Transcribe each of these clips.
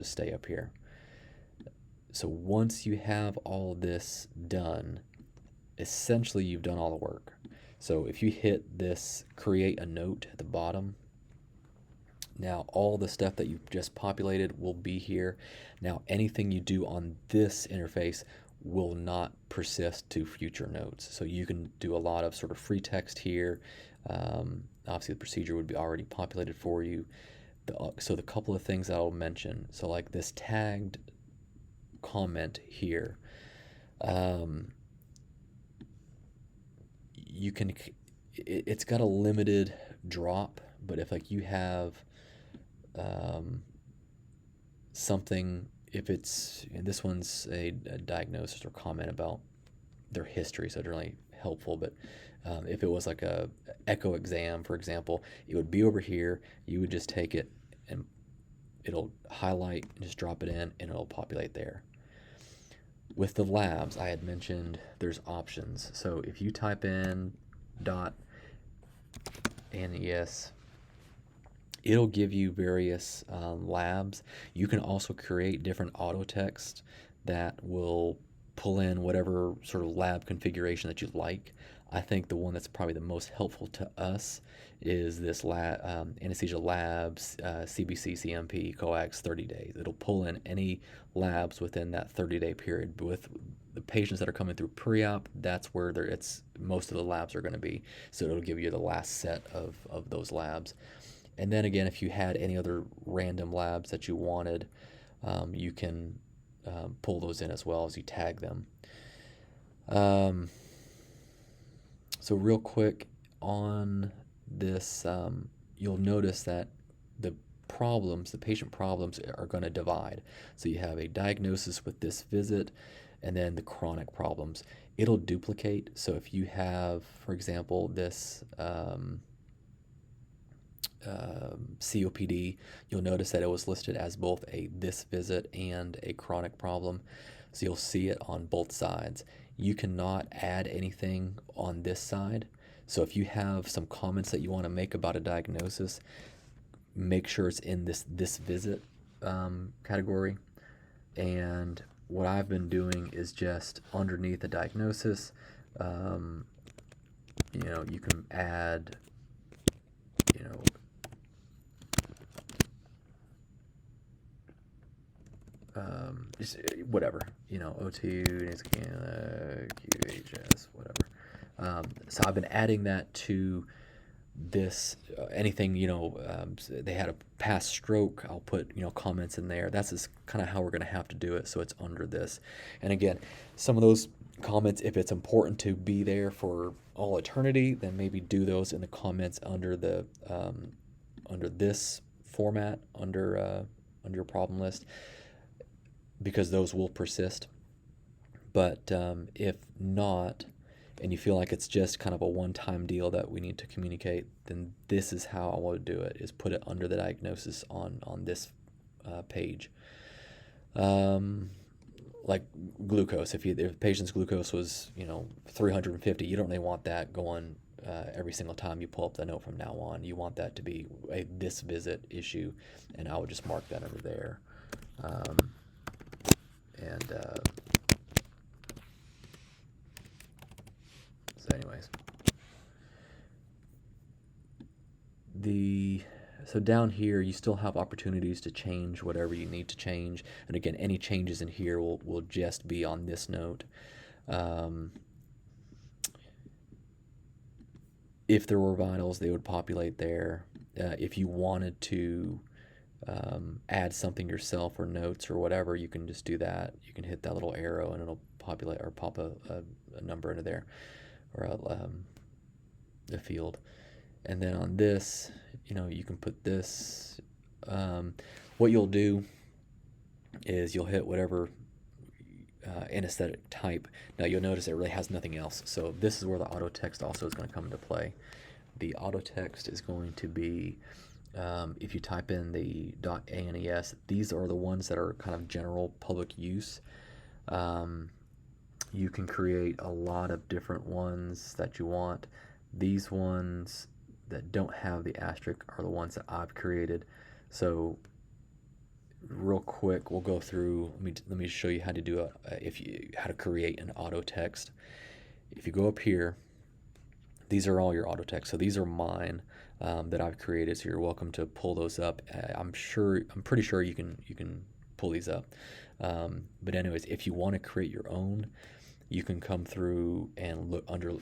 just stay up here. So once you have all this done, essentially you've done all the work. So if you hit this create a note at the bottom, now all the stuff that you've just populated will be here. Now anything you do on this interface will not persist to future notes. So you can do a lot of sort of free text here. Obviously the procedure would be already populated for you. So the couple of things that I'll mention, so like this tagged comment here, you can, it's got a limited drop, but if like you have something, if it's, and this one's a diagnosis or comment about their history, so it's really helpful, but if it was like a echo exam, for example, it would be over here. You would just take it and it'll highlight and just drop it in and it'll populate there. With the labs, I had mentioned there's options. So if you type in .nes, it'll give you various labs. You can also create different auto text that will pull in whatever sort of lab configuration that you like. I think the one that's probably the most helpful to us is this anesthesia labs CBC CMP coax 30 days. It'll pull in any labs within that 30-day period. With the patients that are coming through pre-op, that's where it's most of the labs are going to be. So it'll give you the last set of those labs. And then again, if you had any other random labs that you wanted, you can pull those in as well as you tag them. So real quick on this, you'll notice that the patient problems are going to divide. So you have a diagnosis with this visit and then the chronic problems. It'll duplicate. So if you have, for example, this COPD, you'll notice that it was listed as both this visit and a chronic problem. So you'll see it on both sides. You cannot add anything on this side. So if you have some comments that you want to make about a diagnosis, make sure it's in this visit category. And what I've been doing is just underneath the diagnosis, you can add, just whatever, O2, QHS, whatever. So I've been adding that to this, anything, they had a past stroke, I'll put, comments in there. That's just kind of how we're going to have to do it. So it's under this. And again, some of those comments, if it's important to be there for all eternity, then maybe do those in the comments under the, under this format, under your problem list, because those will persist. But if not, and you feel like it's just kind of a one-time deal that we need to communicate, then this is how I want to do it, is put it under the diagnosis on this page. Like glucose, if the patient's glucose was 350, you don't really want that going every single time you pull up the note from now on. You want that to be this visit issue, and I would just mark that under there. So anyways, so down here you still have opportunities to change whatever you need to change, and again, any changes in here will just be on this note. If there were vitals, they would populate there. If you wanted to add something yourself or notes or whatever, you can just do that. You can hit that little arrow and it'll populate or pop a number into there, or a field. And then on this, you can put this. What you'll do is you'll hit whatever anesthetic type. Now you'll notice it really has nothing else. So this is where the auto text also is going to come into play. The auto text is going to be, if you type in the .anes, these are the ones that are kind of general public use. You can create a lot of different ones that you want. These ones that don't have the asterisk are the ones that I've created. So real quick, we'll go through. Let me show you how to do how to create an auto text. If you go up here, these are all your auto text. So these are mine that I've created. So you're welcome to pull those up. I'm pretty sure you can pull these up. But anyways, if you want to create your own, you can come through and look under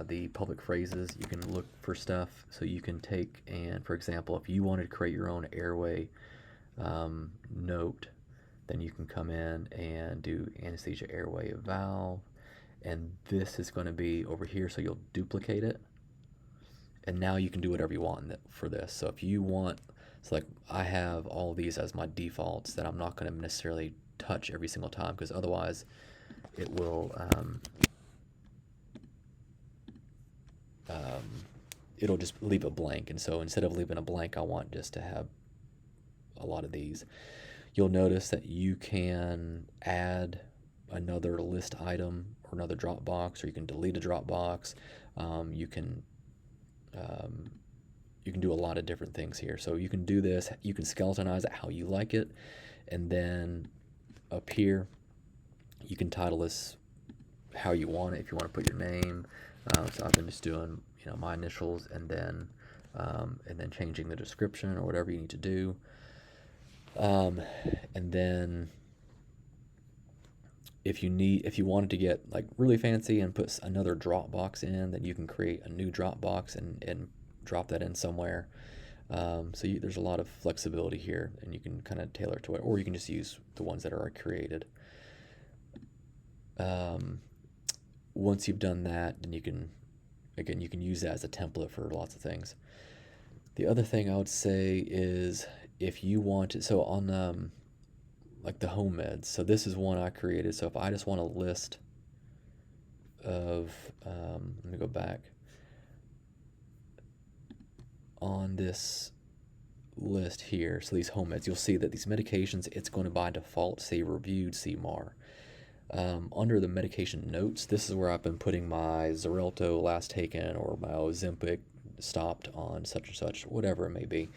the public phrases. You can look for stuff. So you can take and, for example, if you wanted to create your own airway note, then you can come in and do anesthesia airway valve. And this is going to be over here, so you'll duplicate it. And now you can do whatever you want for this. So if you want, so like I have all these as my defaults that I'm not going to necessarily touch every single time, because otherwise it will it'll just leave a blank. And so instead of leaving a blank, I want just to have a lot of these. You'll notice that you can add another list item or another drop box, or you can delete a drop box. You can do a lot of different things here. So you can do this. You can skeletonize it how you like it, and then up here you can title this how you want it. If you want to put your name, so I've been just doing my initials, and then changing the description or whatever you need to do. And then if you wanted to get like really fancy and put another drop box in, then you can create a new drop box and drop that in somewhere. So there's a lot of flexibility here, and you can kind of tailor to it, or you can just use the ones that are created. Once you've done that, then you can use that as a template for lots of things. The other thing I would say is, if you want to, so on like the home meds, so this is one I created. So if I just want a list of, let me go back. On this list here, so these home meds, you'll see that these medications, it's going to by default say reviewed CMAR. Under the medication notes, this is where I've been putting my Xarelto last taken, or my Ozempic stopped on such and such, whatever it may be.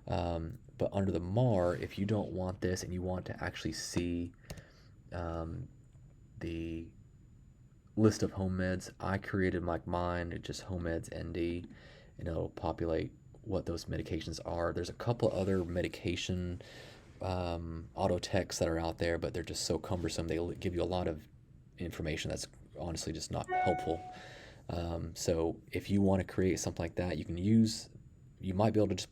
But under the MAR, if you don't want this and you want to actually see the list of home meds, I created like mine, it's just home meds ND, and it'll populate what those medications are. There's a couple other medication auto texts that are out there, but they're just so cumbersome. They give you a lot of information that's honestly just not helpful. So if you want to create something like that, you might be able to just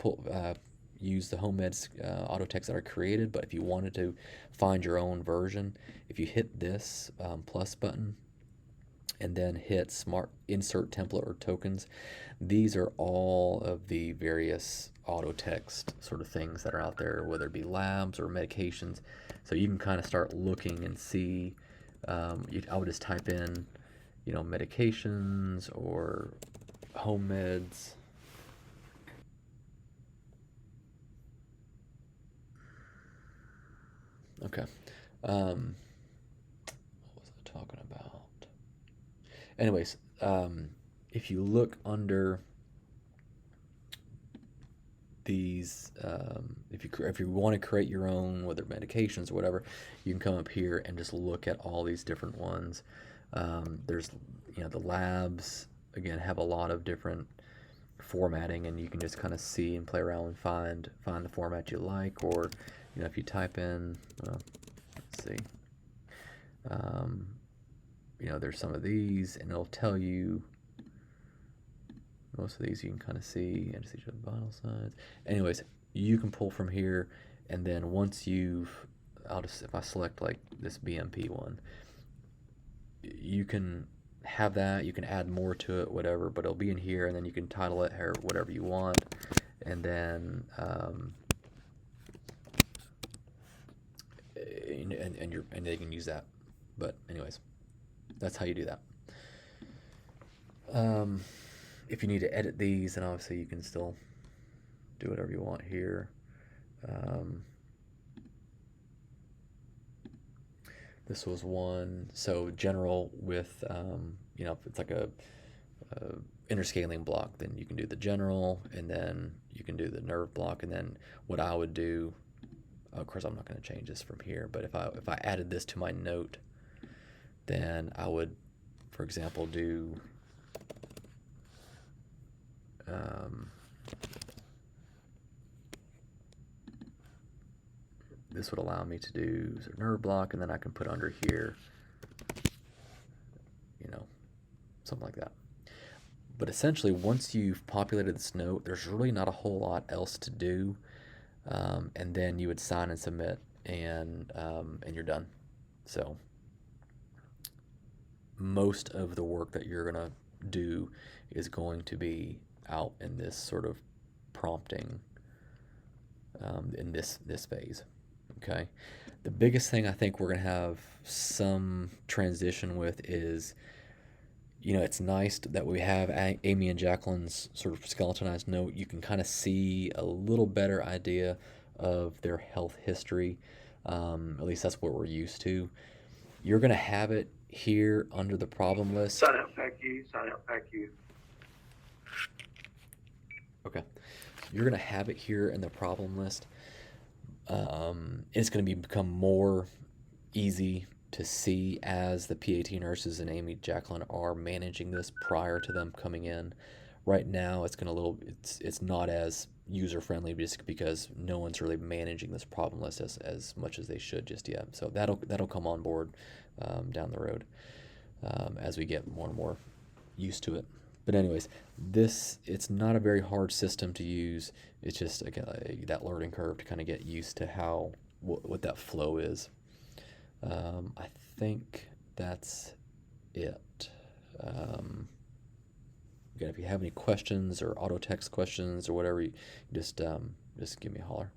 use the home meds auto texts that are created. But if you wanted to find your own version, if you hit this plus button and then hit smart insert template or tokens, these are all of the various auto text sort of things that are out there, whether it be labs or medications. So you can kind of start looking and see. I would just type in medications or home meds. Okay. What was I talking about? Anyways, if you look under these, if you want to create your own, whether medications or whatever, you can come up here and just look at all these different ones. There's the labs, again, have a lot of different formatting, and you can just kind of see and play around and find the format you like. Or if you type in, let's see, there's some of these, and it'll tell you most of these. You can kind of see anesthesia vital signs. Anyways, you can pull from here, and then once if I select like this BMP one, you can have that. You can add more to it, whatever, but it'll be in here, and then you can title it whatever you want, and then and they can use that. But anyways, that's how you do that. If you need to edit these, then obviously you can still do whatever you want here. This was one, so general with, if it's like a interscaling block, then you can do the general, and then you can do the nerve block. And then what I would do, of course, I'm not going to change this from here, but if I added this to my note, then I would, for example, do this would allow me to do nerve block, and then I can put under here, you know, something like that. But essentially, once you've populated this note, there's really not a whole lot else to do, and then you would sign and submit, and you're done. So most of the work that you're gonna do is going to be out in this sort of prompting, in this phase. Okay, the biggest thing I think we're gonna have some transition with is, it's nice that we have Amy and Jacqueline's sort of skeletonized note. You can kind of see a little better idea of their health history. At least that's what we're used to. You're going to have it here under the problem list. Sign out, thank you. Sign out, thank you. Okay. You're going to have it here in the problem list. It's going to become more easy to see as the PAT nurses and Amy Jacqueline are managing this prior to them coming in. Right now, it's not as user friendly just because no one's really managing this problem list as much as they should just yet. So that'll come on board down the road as we get more and more used to it. But anyways, it's not a very hard system to use. It's just that learning curve to kind of get used to what that flow is. I think that's it. Again, if you have any questions or auto text questions or whatever, just give me a holler.